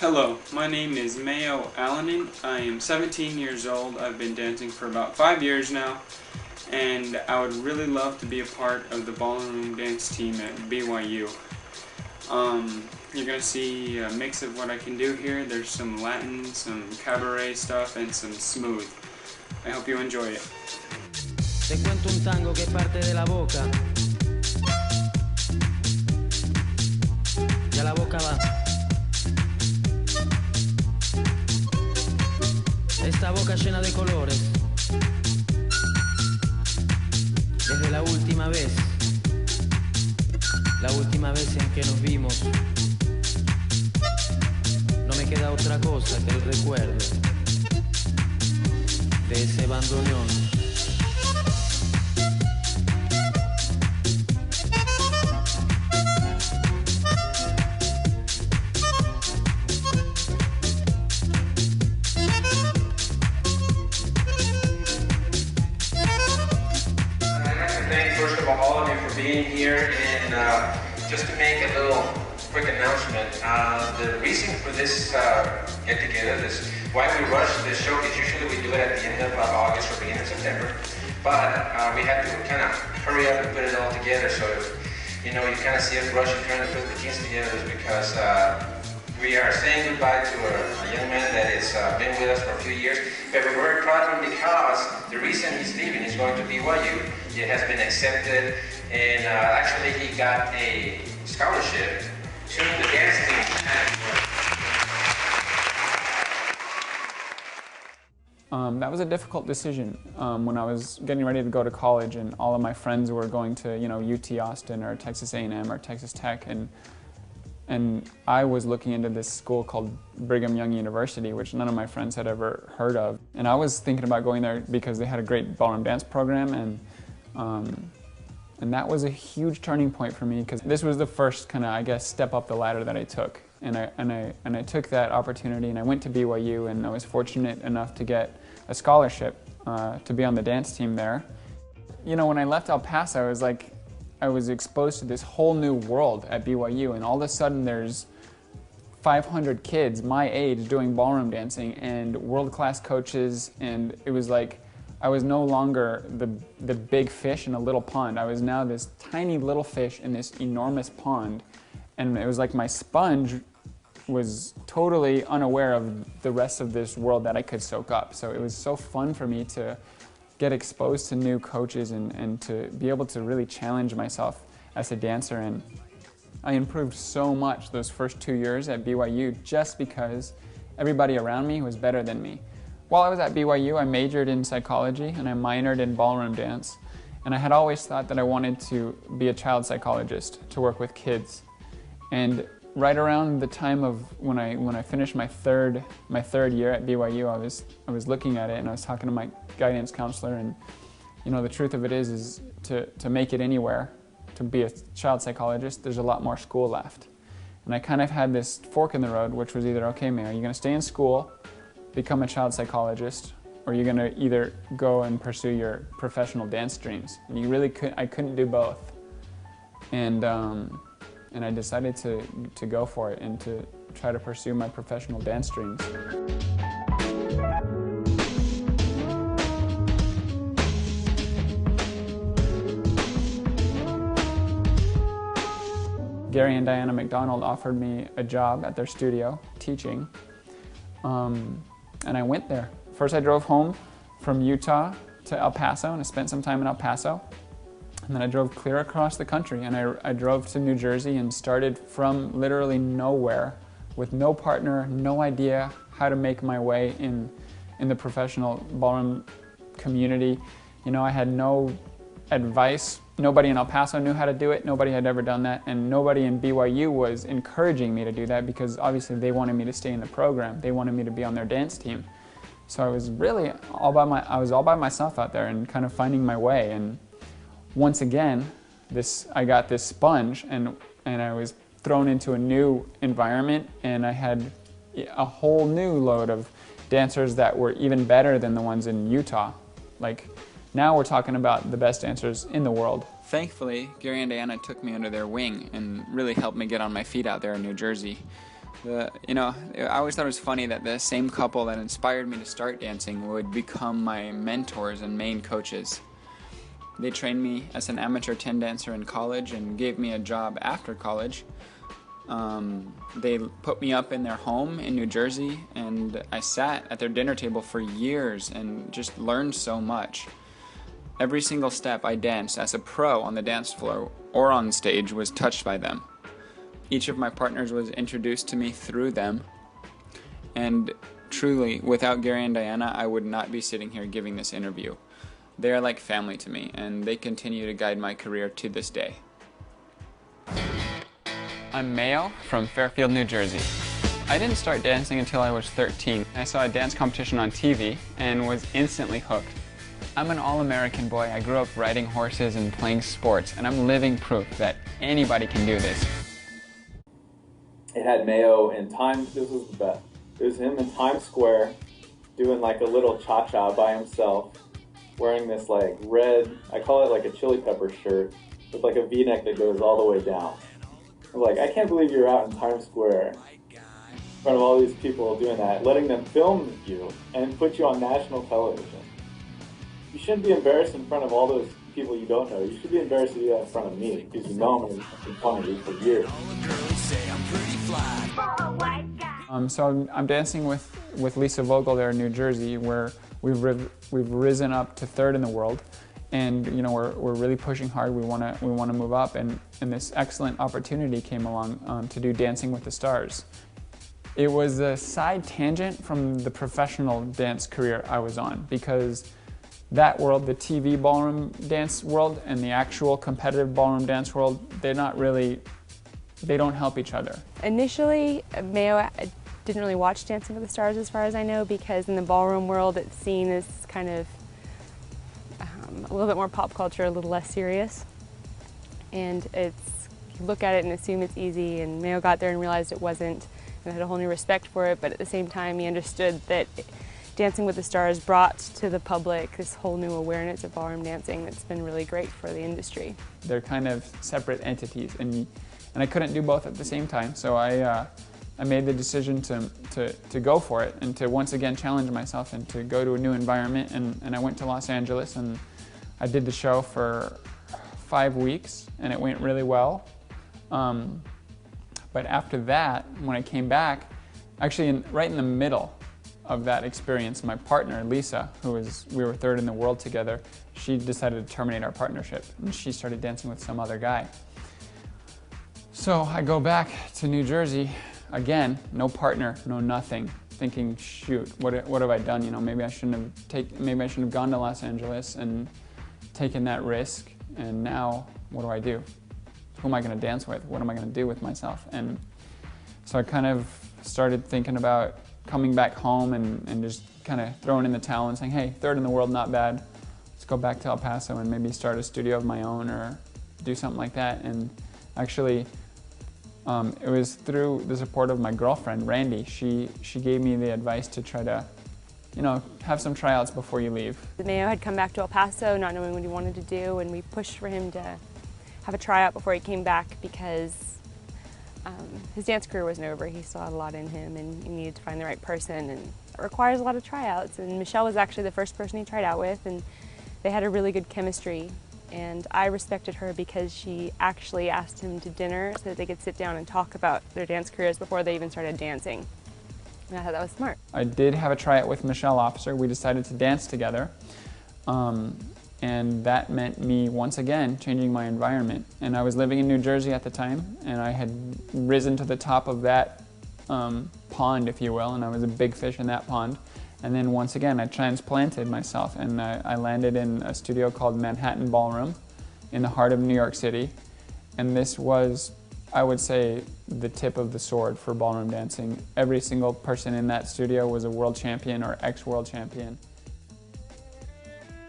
Hello, my name is Mayo Alanen. I am 17 years old. I've been dancing for about 5 years now, and I would really love to be a part of the ballroom dance team at BYU. You're going to see a mix of what I can do here. There's some Latin, some cabaret stuff, and some smooth. I hope you enjoy it. Te cuento un tango que parte de la boca. Ya la boca va. Esta boca llena de colores. Desde la última vez en que nos vimos, no me queda otra cosa que el recuerdo de ese bandoneón. First of all of you for being here, and just to make a little quick announcement, the reason for this get together, this why we rush this showcase. Usually we do it at the end of August or beginning of September, but we had to kind of hurry up and put it all together. So if, you kind of see us rushing trying to put the teams together is because we are saying goodbye to a young man that has been with us for a few years, but we're very proud of him because the reason he's leaving is going to BYU. It has been accepted, and actually he got a scholarship to the dance team. That was a difficult decision when I was getting ready to go to college, and all of my friends were going to, UT Austin or Texas A&M or Texas Tech, and I was looking into this school called Brigham Young University, which none of my friends had ever heard of. And I was thinking about going there because they had a great ballroom dance program, and that was a huge turning point for me because this was the first kind of, step up the ladder that I took. And I took that opportunity and I went to BYU, and I was fortunate enough to get a scholarship to be on the dance team there. When I left El Paso, I was exposed to this whole new world at BYU, and all of a sudden there's 500 kids my age doing ballroom dancing and world-class coaches, and it was like I was no longer the big fish in a little pond. I was now this tiny little fish in this enormous pond, and it was like my sponge was totally unaware of the rest of this world that I could soak up. So it was so fun for me to get exposed to new coaches and to be able to really challenge myself as a dancer. And I improved so much those first 2 years at BYU just because everybody around me was better than me. While I was at BYU, I majored in psychology and I minored in ballroom dance. And I had always thought that I wanted to be a child psychologist, to work with kids. And right around the time of when I finished my third year at BYU, I was looking at it and I was talking to my guidance counselor, and the truth of it is to make it anywhere, to be a child psychologist, there's a lot more school left. And I kind of had this fork in the road, which was either, okay, Mayo, you're going to stay in school, become a child psychologist, or you're going to either go and pursue your professional dance dreams. And I couldn't do both. And I decided to go for it and to try to pursue my professional dance dreams. Gary and Diana McDonald offered me a job at their studio teaching, and I went there. First I drove home from Utah to El Paso, and I spent some time in El Paso. And then I drove clear across the country, and I drove to New Jersey and started from literally nowhere with no partner, no idea how to make my way in the professional ballroom community. I had no advice. Nobody in El Paso knew how to do it. Nobody had ever done that, and nobody in BYU was encouraging me to do that because obviously they wanted me to stay in the program. They wanted me to be on their dance team. So I was really all by myself out there and kind of finding my way. And once again, I got this sponge, and I was thrown into a new environment, and I had a whole new load of dancers that were even better than the ones in Utah. Now we're talking about the best dancers in the world. Thankfully, Gary and Diana took me under their wing and really helped me get on my feet out there in New Jersey. I always thought it was funny that the same couple that inspired me to start dancing would become my mentors and main coaches. They trained me as an amateur 10 dancer in college and gave me a job after college. They put me up in their home in New Jersey, and I sat at their dinner table for years and just learned so much. Every single step I danced as a pro on the dance floor or on stage was touched by them. Each of my partners was introduced to me through them, and truly, without Gary and Diana, I would not be sitting here giving this interview. They are like family to me, and they continue to guide my career to this day. I'm Mayo from Fairfield, New Jersey. I didn't start dancing until I was 13. I saw a dance competition on TV and was instantly hooked. I'm an all-American boy. I grew up riding horses and playing sports, and I'm living proof that anybody can do this. It had Mayo in Times, this was the best. It was him in Times Square doing like a little cha-cha by himself, wearing this like red, I call it like a chili pepper shirt, with like a V-neck that goes all the way down. I'm like, I can't believe you're out in Times Square in front of all these people doing that, letting them film you and put you on national television. You shouldn't be embarrassed in front of all those people you don't know. You should be embarrassed to do that in front of me, because you know I'm going to be making fun of you for years. So I'm dancing with Lisa Vogel there in New Jersey, where we've risen up to third in the world, and we're really pushing hard. We want to move up, and this excellent opportunity came along to do Dancing with the Stars. It was a side tangent from the professional dance career I was on, because that world, the TV ballroom dance world and the actual competitive ballroom dance world, they don't help each other. Initially, Mayo didn't really watch Dancing with the Stars as far as I know, because in the ballroom world it's seen as kind of a little bit more pop culture, a little less serious. And you look at it and assume it's easy, and Mayo got there and realized it wasn't, and had a whole new respect for it, but at the same time he understood that Dancing with the Stars brought to the public this whole new awareness of ballroom dancing that's been really great for the industry. They're kind of separate entities, and I couldn't do both at the same time, so I made the decision to go for it and to once again challenge myself and to go to a new environment, and I went to Los Angeles and I did the show for 5 weeks and it went really well. But after that, when I came back, actually right in the middle of that experience, my partner, Lisa, we were third in the world together, she decided to terminate our partnership and she started dancing with some other guy. So I go back to New Jersey, again, no partner, no nothing, thinking, shoot, what have I done? Maybe I shouldn't have gone to Los Angeles and taken that risk, and now what do I do? Who am I going to dance with? What am I going to do with myself? And so I kind of started thinking about coming back home and just kind of throwing in the towel and saying, hey, third in the world, not bad. Let's go back to El Paso and maybe start a studio of my own or do something like that. And actually, it was through the support of my girlfriend, Randy. She gave me the advice to try to, have some tryouts before you leave. Mayo had come back to El Paso not knowing what he wanted to do, and we pushed for him to have a tryout before he came back because his dance career wasn't over. He still had a lot in him and he needed to find the right person, and it requires a lot of tryouts. And Michelle was actually the first person he tried out with, and they had a really good chemistry. And I respected her because she actually asked him to dinner so that they could sit down and talk about their dance careers before they even started dancing. And I thought that was smart. I did have a tryout with Michelle Officer. We decided to dance together. And that meant me, once again, changing my environment. And I was living in New Jersey at the time, and I had risen to the top of that pond, if you will, and I was a big fish in that pond. And then once again, I transplanted myself, and I landed in a studio called Manhattan Ballroom in the heart of New York City. And this was, I would say, the tip of the sword for ballroom dancing. Every single person in that studio was a world champion or ex-world champion.